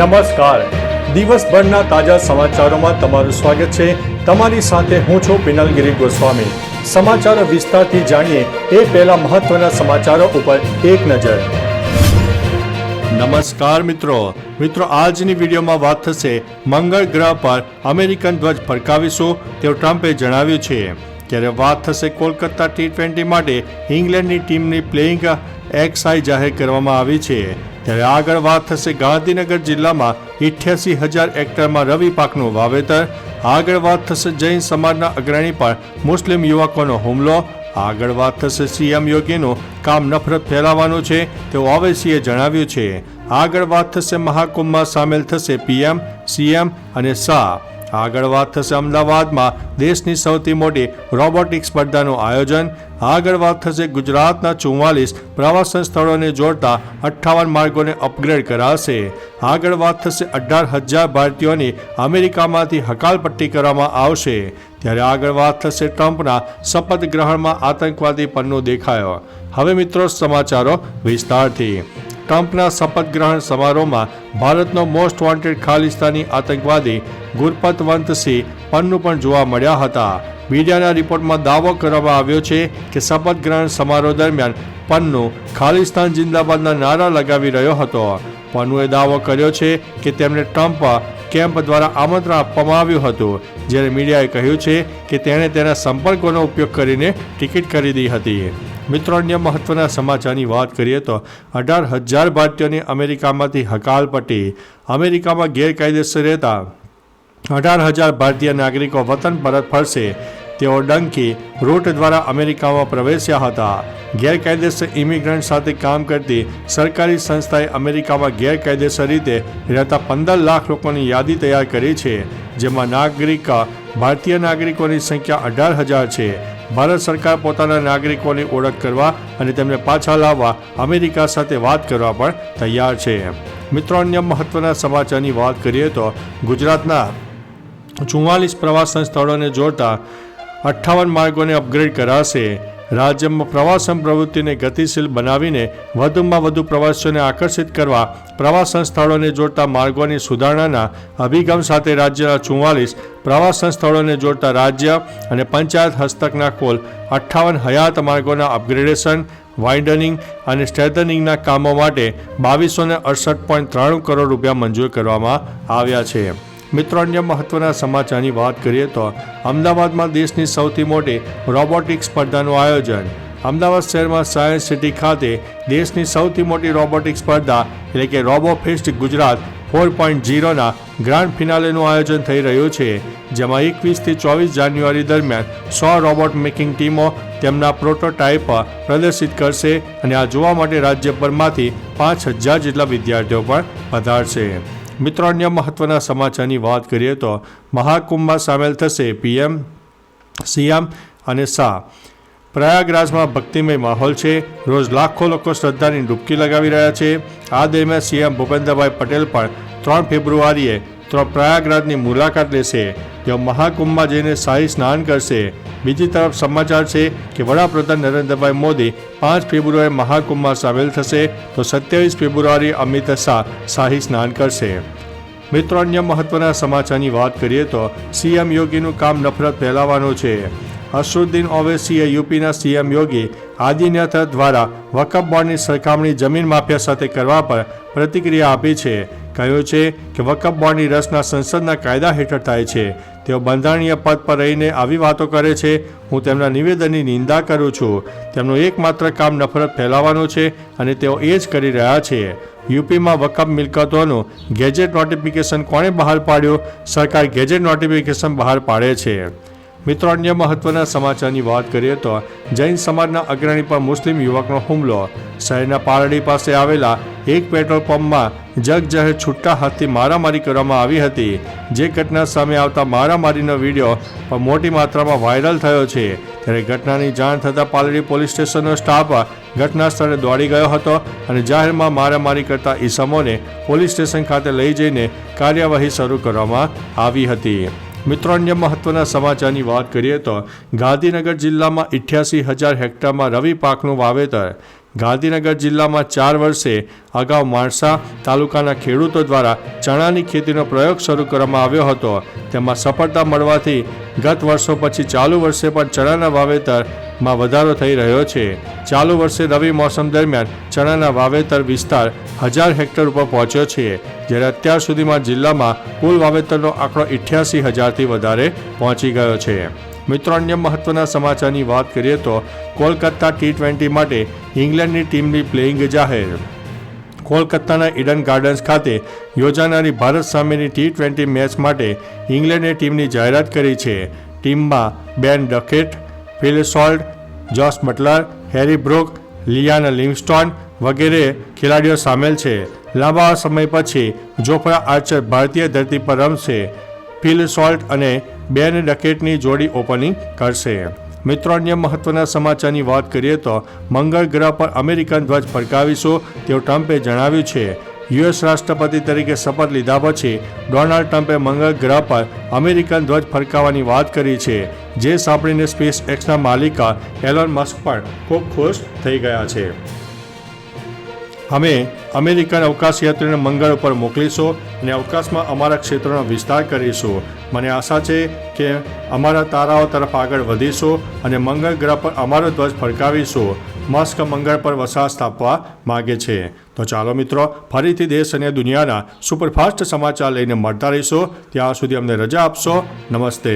નમસ્કાર, દિવસભરના તાજા સમાચારોમાં તમારું સ્વાગત છે। તમારી સાથે હું છું પિનલગીરી ગોસ્વામી। સમાચારો વિસ્તારથી જાણીએ એ પહેલા મહત્વના સમાચારો ઉપર એક નજર। નમસ્કાર મિત્રો, આજની વિડીયોમાં વાત થશે મંગળ ગ્રહ પર અમેરિકન ધ્વજ ફરકાવીશું તેવું ટ્રમ્પે જણાવ્યું છે। ત્યારે વાત થશે કોલકાતા T20 માટે ઇંગ્લેન્ડની ટીમની પ્લેઇંગ એક્સાઈ જાહેર કરવામાં આવી છે। ત્યારે આગળ વાત થશે ગાંધીનગર જિલ્લામાં 88,000 હેક્ટરમાં રવિ પાકનું વાવેતર। આગળ વાત થશે જૈન સમાજના અગ્રણી પર મુસ્લિમ યુવકોનો હુમલો। આગળ વાત થશે સીએમ યોગીનું કામ નફરત ફેલાવવાનું છે તેવું ઓવૈસીએ જણાવ્યું છે। આગળ વાત થશે મહાકુંભમાં સામેલ થશે પીએમ, સીએમ અને શાહ। આગળ વાત થશે અમદાવાદમાં દેશની સૌથી મોટી રોબોટિક સ્પર્ધાનું આયોજન। આગળ વાત થશે ગુજરાતના 44 પ્રવાસન સ્થળોને જોડતા 58 માર્ગોને અપગ્રેડ કરાશે। આગળ વાત થશે 18,000 ભારતીયોની અમેરિકામાંથી હકાલપટ્ટી કરવામાં આવશે। ત્યારે આગળ વાત થશે ટ્રમ્પના શપથ ગ્રહણમાં આતંકવાદી પન્નું દેખાયો। હવે મિત્રો સમાચારો વિસ્તારથી। ટ્રમ્પના શપથ ગ્રહણ સમારોહમાં ભારતનો મોસ્ટ વોન્ટેડ ખાલિસ્તાની આતંકવાદી ગુરપતવંતસિંહ પન્નુ પણ જોવા મળ્યા હતા। મીડિયાના રિપોર્ટમાં દાવો કરવામાં આવ્યો છે કે શપથ ગ્રહણ સમારોહ દરમિયાન પન્નુ ખાલિસ્તાન જિંદાબાદના નારા લગાવી રહ્યો હતો। પન્નુએ દાવો કર્યો છે કે તેમને ટ્રમ્પ કેમ્પ દ્વારા આમંત્રણ આપવામાં આવ્યું હતું, જ્યારે મીડિયાએ કહ્યું છે કે તેણે તેના સંપર્કોનો ઉપયોગ કરીને ટિકિટ ખરીદી હતી। મિત્રો, અન્ય મહત્વના સમાચારની વાત કરીએ તો 18,000 ભારતીયોની અમેરિકામાંથી હકાલપટ્ટી। અમેરિકામાં ગેરકાયદેસર રહેતા 18,000 ભારતીય નાગરિકો વતન પરત ફરશે। તેઓ ડંકી રૂટ દ્વારા અમેરિકામાં પ્રવેશ્યા હતા। ગેરકાયદેસર ઇમિગ્રન્ટ સાથે કામ કરતી સરકારી સંસ્થાએ અમેરિકામાં ગેરકાયદેસર રીતે રહેતા 15 લાખ લોકોની યાદી તૈયાર કરી છે, જેમાં ભારતીય નાગરિકોની સંખ્યા 18,000 છે। ભારત સરકાર પોતાના નાગરિકોની ઓળખ કરવા અને તેમને પાછા લાવવા અમેરિકા સાથે વાત કરવા પણ તૈયાર છે। મિત્રો, અન્ય મહત્વના સમાચારની વાત કરીએ તો ગુજરાતના 44 પ્રવાસન સ્થળોને જોડતા 58 માર્ગોને અપગ્રેડ કરાશે। રાજ્યમાં પ્રવાસન પ્રવૃત્તિને ગતિશીલ બનાવીને વધુમાં વધુ પ્રવાસીઓને આકર્ષિત કરવા પ્રવાસન સ્થળોને જોડતા માર્ગોની સુધારણાના અભિગમ સાથે રાજ્યના 44 પ્રવાસન સ્થળોને જોડતા રાજ્ય અને પંચાયત હસ્તકના કુલ 58 હયાત માર્ગોના અપગ્રેડેશન, વાઇડનિંગ અને સ્ટ્રેથનિંગના કામો માટે 2268.93 કરોડ રૂપિયા મંજૂર કરવામાં આવ્યા છે। મિત્રો, અન્ય મહત્વના સમાચારની વાત કરીએ તો અમદાવાદમાં દેશની સૌથી મોટી રોબોટિક સ્પર્ધાનું આયોજન। અમદાવાદ શહેરમાં સાયન્સ સિટી ખાતે દેશની સૌથી મોટી રોબોટિક સ્પર્ધા એટલે કે રોબોફેસ્ટ ગુજરાત 4.0ના ગ્રાન્ડ ફિનાલેનું આયોજન થઈ રહ્યું છે, જેમાં 21થી 24 જાન્યુઆરી દરમિયાન 100 રોબોટ મેકિંગ ટીમો તેમના પ્રોટોટાઇપ પ્રદર્શિત કરશે અને આ જોવા માટે રાજ્યભરમાંથી 5,000 જેટલા વિદ્યાર્થીઓ પણ પધારશે। મિત્રો, અન્ય મહત્વના સમાચારની વાત કરીએ તો મહાકુંભમાં સામેલ થશે પીએમ, સીએમ અને શાહ। પ્રયાગરાજમાં ભક્તિમય માહોલ છે। રોજ લાખો લોકો શ્રદ્ધાની ડૂબકી લગાવી રહ્યા છે। આ દરમિયાન સીએમ ભૂપેન્દ્રભાઈ પટેલ પણ 3 ફેબ્રુઆરીએ પ્રયાગરાજની મુલાકાત લેશે। તેઓ મહાકુંભમાં જઈને શાહી સ્નાન કરશે। બીજી તરફ સમાચાર છે કે વડાપ્રધાન નરેન્દ્રભાઈ મોદી 5 ફેબ્રુઆરીએ મહાકુંભમાં સામેલ થશે તો 27 ફેબ્રુઆરીએ અમિત શાહ શાહી સ્નાન કરશે। મિત્રો, અન્ય મહત્વના સમાચારની વાત કરીએ તો સીએમ યોગીનું કામ નફરત ફેલાવવાનું છે। અસદુદ્દીન ઓવૈસીએ યુપીના સીએમ યોગી આદિત્યનાથ દ્વારા વકફ બોર્ડની સરખામણી જમીન માફિયા સાથે કરવા પર પ્રતિક્રિયા આપી છે। કહ્યું છે કે વકફ બોર્ડની રચના સંસદના કાયદા હેઠળ થાય છે। તેઓ બંધારણીય પદ પર રહીને આવી વાતો કરે છે। હું તેમના નિવેદનની નિંદા કરું છું। તેમનું એકમાત્ર કામ નફરત ફેલાવવાનું છે અને તેઓ એ જ કરી રહ્યા છે। યુપીમાં વકફ મિલકતોનું ગેજેટ નોટિફિકેશન કોણે બહાર પાડ્યું? સરકાર ગેજેટ નોટિફિકેશન બહાર પાડે છે। મિત્રો, અન્ય મહત્વના સમાચારની વાત કરીએ તો જૈન સમાજના અગ્રણી પર મુસ્લિમ યુવકનો હુમલો। શહેરના પારડી પાસે આવેલા એક પેટ્રોલ પંપમાં જગજાહેર છૂટા હાથથી મારામારી કરવામાં આવી હતી, જે ઘટના સામે આવતા મારામારીનો વિડીયો પણ મોટી માત્રામાં વાયરલ થયો છે। ત્યારે ઘટનાની જાણ થતાં પાલડી પોલીસ સ્ટેશનનો સ્ટાફ ઘટના સ્થળે દોડી ગયો હતો અને જાહેરમાં મારામારી કરતા ઈસમોને પોલીસ સ્ટેશન ખાતે લઈ જઈને કાર્યવાહી શરૂ કરવામાં આવી હતી। મિત્રો, અન્ય મહત્વના સમાચારની વાત કરીએ તો ગાંધીનગર જિલ્લામાં 88,000 હેક્ટરમાં રવિ પાકનું વાવેતર। ગાંધીનગર જિલ્લામાં 4 વર્ષે અગાઉ માણસા તાલુકાના ખેડૂતો દ્વારા ચણાની ખેતીનો પ્રયોગ શરૂ કરવામાં આવ્યો હતો. તેમાં સફળતા મળવાથી ગત વર્ષો પછી ચાલુ વર્ષે પણ ચણાના વાવેતરમાં વધારો થઈ રહ્યો છે. ચાલુ વર્ષે રવિ મોસમ દરમિયાન ચણાના વાવેતર વિસ્તાર 1000 હેક્ટર ઉપર પહોંચ્યો છે, જ્યારે અત્યાર સુધીમાં જિલ્લામાં કુલ વાવેતરનો આંકડો 88,000થી વધારે પહોંચી ગયો છે. મિત્રો, અન્ય મહત્વના સમાચારની વાત કરીએ તો કોલકાતા T20 માટે ઇંગ્લેન્ડની ટીમની પ્લેઇંગ જાહેર. કોલકાતાના ઈડન ગાર્ડન્સ ખાતે યોજાનારી ભારત સામેની T20 મેચ માટે ઇંગ્લેન્ડે ટીમની જાહેરાત કરી છે. ટીમમાં Ben Duckett, Phil Salt, Jos Buttler, Harry Brook, Liam Livingstone વગેરે ખેલાડીઓ સામેલ છે. લાંબા સમય પછી જોફ્રા આર્ચર ભારતીય ધરતી પર રમશે. ફિલ સોલ્ટ અને બેન ડકેટની જોડી ઓપનિંગ કરશે. મિત્રો, અન્ય મહત્વના સમાચારની વાત કરીએ તો મંગળ ગ્રહ પર અમેરિકન ધ્વજ ફરકાવીશું તેવું ટ્રમ્પે જણાવ્યું છે. યુએસ રાષ્ટ્રપતિ તરીકે શપથ લીધા પછી ડોનાલ્ડ ટ્રમ્પે મંગળ ગ્રહ પર અમેરિકન ધ્વજ ફરકાવવાની વાત કરી છે, જે સાંભળીને સ્પેસ એક્સના માલિક એલોન મસ્ક પણ ખૂબ ખુશ થઈ ગયા છે. અમે અમેરિકન અવકાશયાત્રીઓને મંગળ ઉપર મોકલીશું અને અવકાશમાં અમારા ક્ષેત્રનો વિસ્તાર કરીશું. મને આશા છે કે અમારા તારાઓ તરફ આગળ વધીશું અને મંગળ ગ્રહ પર અમારો ધ્વજ ફરકાવીશું. મસ્ક મંગળ પર વસાહત સ્થાપવા માગે છે. તો ચાલો મિત્રો, ફરીથી દેશ અને દુનિયાના સુપરફાસ્ટ સમાચાર લઈને મળતા રહીશું. ત્યાં સુધી અમને રજા આપશો. નમસ્તે.